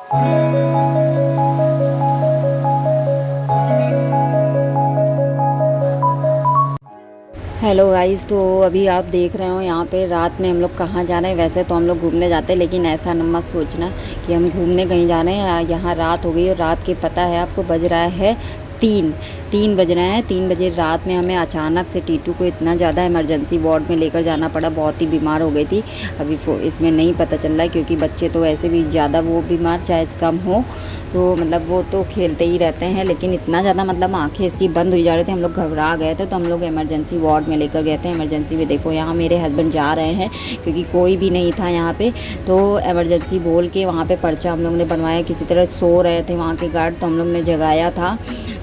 Hello guys, तो अभी आप देख रहे हो यहाँ पे रात में हम लोग कहाँ जा रहे हैं। वैसे तो हम लोग घूमने जाते हैं, लेकिन ऐसा न मत सोचना कि हम घूमने कहीं जा रहे हैं। यहाँ रात हो गई और रात के पता है आपको बज रहा है 3 बज रहे हैं। 3 बजे रात में हमें अचानक से टीटू को इतना ज़्यादा इमरजेंसी वार्ड में लेकर जाना पड़ा। बहुत ही बीमार हो गई थी। अभी इसमें नहीं पता चल रहा है, क्योंकि बच्चे तो वैसे भी ज़्यादा वो बीमार चाहे कम हो तो मतलब वो तो खेलते ही रहते हैं, लेकिन इतना ज़्यादा मतलब आंखें इसकी बंद हो जा रही थी। हम लोग घबरा गए थे, तो हम लोग इमरजेंसी वार्ड में लेकर गए थे। इमरजेंसी में देखो यहाँ मेरे हस्बैंड जा रहे हैं, क्योंकि कोई भी नहीं था यहाँ पे। तो इमरजेंसी बोल के वहाँ पे पर्चा हम लोग ने बनवाया। किसी तरह सो रहे थे वहाँ के गार्ड, तो हम लोग ने जगाया था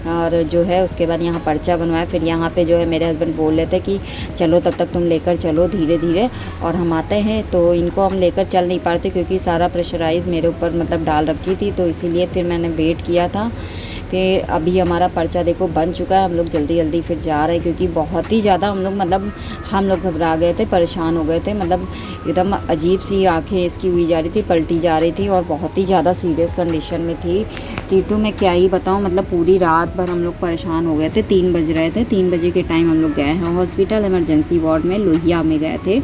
और जो है उसके बाद यहाँ पर्चा बनवाया। फिर यहाँ पे जो है मेरे हस्बैंड बोल रहे थे कि चलो तब तक तुम लेकर चलो धीरे धीरे, और हम आते हैं। तो इनको हम लेकर चल नहीं पाते, क्योंकि सारा प्रेशराइज़ मेरे ऊपर मतलब डाल रखी थी, तो इसीलिए फिर मैंने वेट किया था। फिर अभी हमारा पर्चा देखो बन चुका है। हम लोग जल्दी जल्दी फिर जा रहे हैं, क्योंकि बहुत ही ज़्यादा हम लोग घबरा गए थे, परेशान हो गए थे। मतलब एकदम अजीब सी आंखें इसकी हुई जा रही थी, पलटी जा रही थी, और बहुत ही ज़्यादा सीरियस कंडीशन में थी टीटू। मैं क्या ही बताऊँ, मतलब पूरी रात भर हम लोग परेशान हो गए थे। 3 बज रहे थे। 3 बजे के टाइम हम लोग गए हैं हॉस्पिटल, इमरजेंसी वार्ड में लोहिया में गए थे।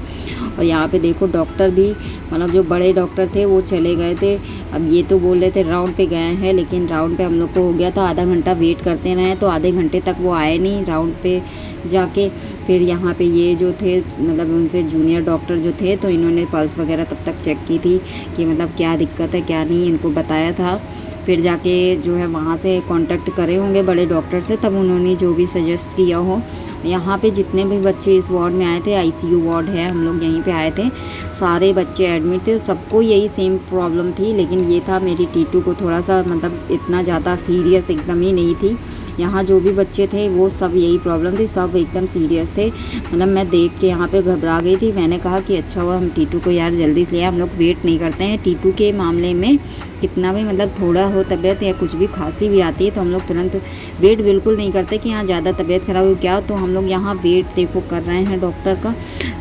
और यहाँ पे देखो डॉक्टर भी, मतलब जो बड़े डॉक्टर थे वो चले गए थे। अब ये तो बोल रहे थे राउंड पे गए हैं, लेकिन राउंड पे हम लोग को हो गया था आधा घंटा वेट करते रहे, तो आधे घंटे तक वो आए नहीं राउंड पे जाके। फिर यहाँ पे ये जो थे मतलब उनसे जूनियर डॉक्टर जो थे, तो इन्होंने पल्स वगैरह तब तक चेक की थी कि मतलब क्या दिक्कत है क्या नहीं, इनको बताया था। फिर जाके जो है वहाँ से कांटेक्ट करे होंगे बड़े डॉक्टर से, तब उन्होंने जो भी सजेस्ट किया हो। यहाँ पे जितने भी बच्चे इस वार्ड में आए थे, आईसीयू वार्ड है, हम लोग यहीं पे आए थे, सारे बच्चे एडमिट थे। सबको यही सेम प्रॉब्लम थी, लेकिन ये था मेरी टीटू को थोड़ा सा मतलब इतना ज़्यादा सीरियस एकदम ही नहीं थी। यहाँ जो भी बच्चे थे वो सब यही प्रॉब्लम थी, सब एकदम सीरियस थे। मतलब मैं देख के यहाँ पे घबरा गई थी। मैंने कहा कि अच्छा हुआ हम टीटू को यार जल्दी से ले आए। हम लोग वेट नहीं करते हैं टीटू के मामले में। कितना भी मतलब थोड़ा हो तबीयत या कुछ भी खांसी भी आती है, तो हम लोग तुरंत वेट बिल्कुल नहीं करते कि हाँ ज़्यादा तबीयत ख़राब हो क्या। तो हम लोग यहाँ वेट देखो कर रहे हैं डॉक्टर का।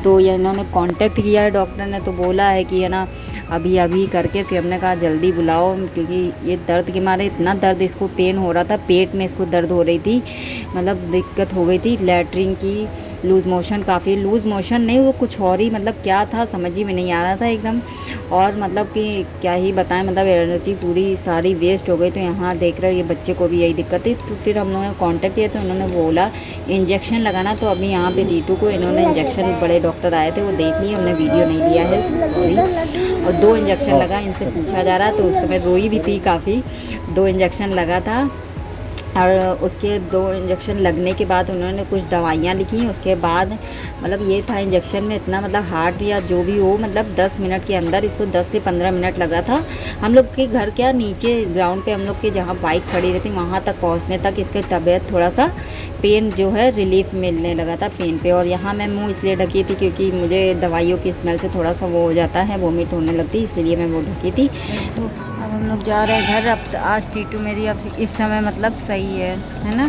तो ये इन्होंने कांटेक्ट किया है, डॉक्टर ने तो बोला है कि है ना अभी अभी करके। फिर हमने कहा जल्दी बुलाओ, क्योंकि ये दर्द के मारे इतना दर्द इसको पेन हो रहा था, पेट में इसको दर्द हो रही थी, मतलब दिक्कत हो गई थी लैट्रिन की। लूज़ मोशन, काफ़ी लूज़ मोशन नहीं, वो कुछ और ही मतलब क्या था समझ ही में नहीं आ रहा था एकदम। और मतलब कि क्या ही बताएं, मतलब एनर्जी पूरी सारी वेस्ट हो गई। तो यहाँ देख रहे हो ये बच्चे को भी यही दिक्कत थी। तो फिर हम लोगों ने कांटेक्ट किया, तो उन्होंने बोला इंजेक्शन लगाना। तो अभी यहाँ पे टीटू को इन्होंने इंजेक्शन, बड़े डॉक्टर आए थे वो देख लिए, हमने वीडियो नहीं लिया है सॉरी। और 2 इंजेक्शन लगा, इनसे पूछा जा रहा, तो उस समय रोई भी थी काफ़ी। 2 इंजेक्शन लगा था, और उसके 2 इंजेक्शन लगने के बाद उन्होंने कुछ दवाइयाँ लिखी। उसके बाद मतलब ये था इंजेक्शन में इतना मतलब हार्ट या जो भी हो, मतलब 10 मिनट के अंदर, इसको 10 से 15 मिनट लगा था। हम लोग के घर क्या नीचे ग्राउंड पे हम लोग के जहाँ बाइक खड़ी रहती वहाँ तक पहुँचने तक इसकी तबीयत थोड़ा सा पेन जो है रिलीफ मिलने लगा था पेन पे। और यहाँ मैं मुँह इसलिए ढकी थी क्योंकि मुझे दवाइयों की स्मेल से थोड़ा सा वो हो जाता है, वोमिट होने लगती, इसलिए मैं वो ढकी थी। तो अब हम लोग जा रहे हैं घर। अब आज टीटू मेरी अब इस समय मतलब सही है ना।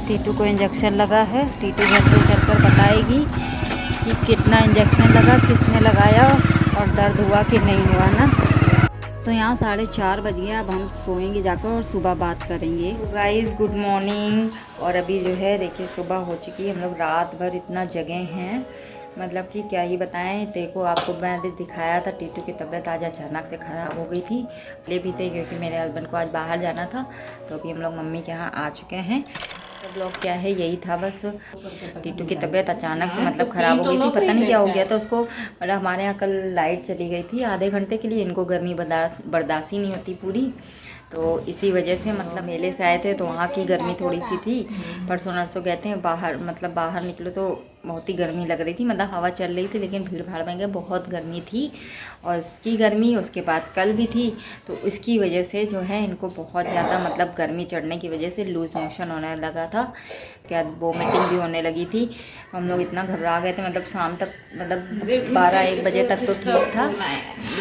टीटू को इंजेक्शन लगा है। टीटू घर पे चलकर बताएगी कि कितना इंजेक्शन लगा, किसने लगाया, और दर्द हुआ कि नहीं हुआ ना। तो यहाँ 4:30 बज गया। अब हम सोएंगे जाकर और सुबह बात करेंगे। तो गाइस गुड मॉर्निंग। और अभी जो है देखिए सुबह हो चुकी है। हम लोग रात भर इतना जगे हैं, मतलब कि क्या ही बताएं। देखो आपको मैंने दिखाया था टीटू की तबीयत आज अचानक से ख़राब हो गई थी। इसलिए भी थे क्योंकि मेरे हस्बैंड को आज बाहर जाना था। तो अभी हम लोग मम्मी के यहाँ आ चुके हैं। तो ब्लॉग क्या है यही था बस। टीटू की तबीयत अचानक से मतलब ख़राब हो गई थी, पता नहीं क्या हो गया था उसको। मतलब हमारे यहाँ कल लाइट चली गई थी आधे घंटे के लिए। इनको गर्मी बर्दाश्त ही नहीं होती पूरी, तो इसी वजह से मतलब मेले से आए थे तो वहाँ की गर्मी थोड़ी सी थी। परसों नरसों गए थे बाहर, मतलब बाहर निकलो तो बहुत ही गर्मी लग रही थी, मतलब हवा चल रही थी, लेकिन भीड़ भाड़ में गए बहुत गर्मी थी। और इसकी गर्मी उसके बाद कल भी थी, तो इसकी वजह से जो है इनको बहुत ज़्यादा मतलब गर्मी चढ़ने की वजह से लूज़ मोशन होने लगा था, क्या वोमिटिंग भी होने लगी थी। हम लोग इतना घबरा गए थे, मतलब शाम तक मतलब 12-1 बजे तक तो ठीक था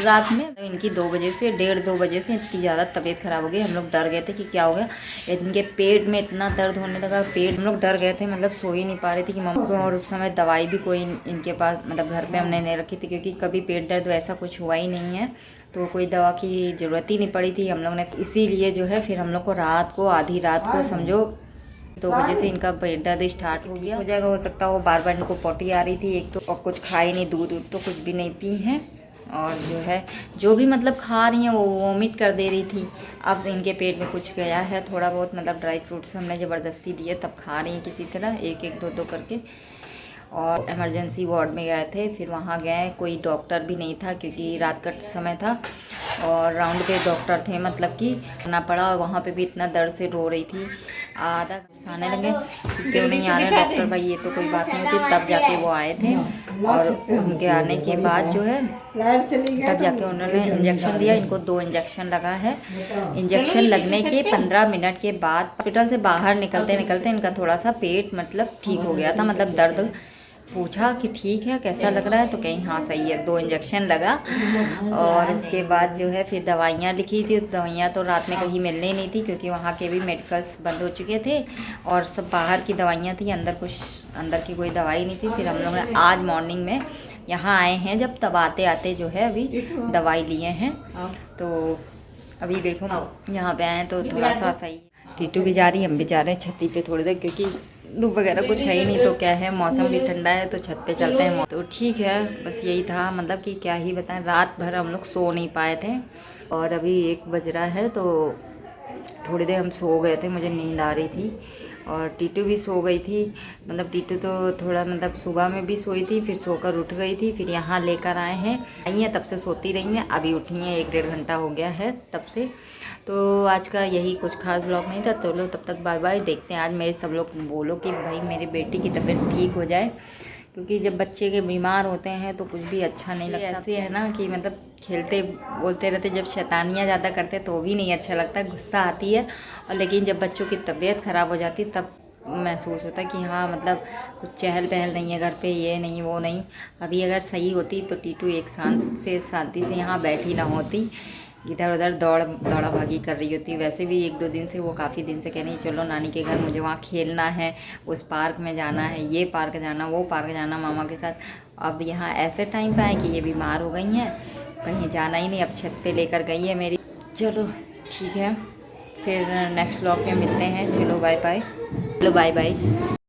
रात में। तो इनकी 2 बजे से 1:30-2 बजे से इसकी ज़्यादा तबीयत ख़राब हो गई। हम लोग डर गए थे कि क्या हो गया। इनके पेट में इतना दर्द होने लगा, पेट हम लोग डर गए थे, मतलब सो ही नहीं पा रही थी कि मम्मी। और उस समय दवाई भी कोई इनके पास मतलब घर पे हमने नहीं रखी थी, क्योंकि कभी पेट दर्द वैसा कुछ हुआ ही नहीं है, तो कोई दवा की ज़रूरत ही नहीं पड़ी थी हम लोग ने। इसीलिए जो है फिर हम लोग को रात को, आधी रात को समझो 2 बजे से इनका पेट दर्द स्टार्ट हो गया। हो जाएगा, हो सकता हो बार बार इनको पोटी आ रही थी एक तो, और कुछ खाई नहीं, दूध तो कुछ भी नहीं पी हैं, और जो है जो भी मतलब खा रही हैं वो वोमिट कर दे रही थी। अब इनके पेट में कुछ गया है थोड़ा बहुत, मतलब ड्राई फ्रूट्स हमने ज़बरदस्ती दिए तब खा रही हैं किसी तरह, एक एक दो दो करके। और इमरजेंसी वार्ड में गए थे, फिर वहाँ गए, कोई डॉक्टर भी नहीं था क्योंकि रात का समय था, और राउंड पे डॉक्टर थे, मतलब कि ना पड़ा, और वहाँ पे भी इतना दर्द से रो रही थी। आधा गुस्साने लगे, क्यों नहीं आ रहे डॉक्टर भाई, ये तो कोई बात नहीं होती। तब जाके वो आए थे, और उनके आने के बाद जो है तब जाके उन्होंने इंजेक्शन दिया। इनको 2 इंजेक्शन लगा है। इंजेक्शन लगने के 15 मिनट के बाद हॉस्पिटल से बाहर निकलते निकलते इनका थोड़ा सा पेट मतलब ठीक हो गया था, मतलब दर्द। पूछा कि ठीक है, कैसा लग रहा है, तो कहीं हाँ सही है। 2 इंजेक्शन लगा, और उसके बाद जो है फिर दवाइयाँ लिखी थी। दवाइयाँ तो रात में कहीं मिलने ही नहीं थी, क्योंकि वहाँ के भी मेडिकल्स बंद हो चुके थे, और सब बाहर की दवाइयाँ थी, अंदर की कोई दवाई नहीं थी। फिर हम लोगों ने आज मॉर्निंग में यहाँ आए हैं, जब तब आते आते जो है अभी दवाई लिए हैं। तो अभी देखो यहाँ पे आए हैं तो थोड़ा सा सही। टीटू भी जा रही है, हम भी जा रहे हैं छत्ती पे थोड़ी देर, क्योंकि धूप वगैरह कुछ है ही नहीं, तो क्या है मौसम भी ठंडा है, तो छत पे चलते हैं। तो ठीक है, बस यही था, मतलब कि क्या ही बताएं, रात भर हम लोग सो नहीं पाए थे, और अभी 1 बज रहा है, तो थोड़ी देर हम सो गए थे, मुझे नींद आ रही थी, और टीटू भी सो गई थी। मतलब टीटू तो थोड़ा मतलब सुबह में भी सोई थी, फिर सोकर उठ गई थी, फिर यहाँ लेकर आए हैं, आई हैं, तब से सोती रही हैं, अभी उठी हैं, 1-1.5 घंटा हो गया है तब से। तो आज का यही कुछ खास ब्लॉग नहीं था, तो लो तब तक बाय बाय। देखते हैं आज मेरे सब लोग बोलो कि भाई मेरी बेटी की तबीयत ठीक हो जाए, क्योंकि जब बच्चे के बीमार होते हैं तो कुछ भी अच्छा नहीं लगता। ऐसे है ना कि मतलब खेलते बोलते रहते, जब शैतानियाँ ज़्यादा करते तो भी नहीं अच्छा लगता, गुस्सा आती है, और लेकिन जब बच्चों की तबीयत ख़राब हो जाती तब महसूस होता है कि हाँ मतलब कुछ चहल पहल नहीं है घर पे, ये नहीं वो नहीं। अभी अगर सही होती तो टीटू एक शांति से यहाँ बैठी ना होती, इधर उधर दौड़ा भागी कर रही होती। वैसे भी 1-2 दिन से वो काफ़ी दिन से कह रही चलो नानी के घर, मुझे वहाँ खेलना है, उस पार्क में जाना है, ये पार्क जाना, वो पार्क जाना मामा के साथ। अब यहाँ ऐसे टाइम पे है कि ये बीमार हो गई हैं, कहीं जाना ही नहीं, अब छत पे लेकर गई है मेरी। चलो ठीक है, फिर नेक्स्ट व्लॉग में मिलते हैं। चलो बाय बाय, चलो बाय बाय।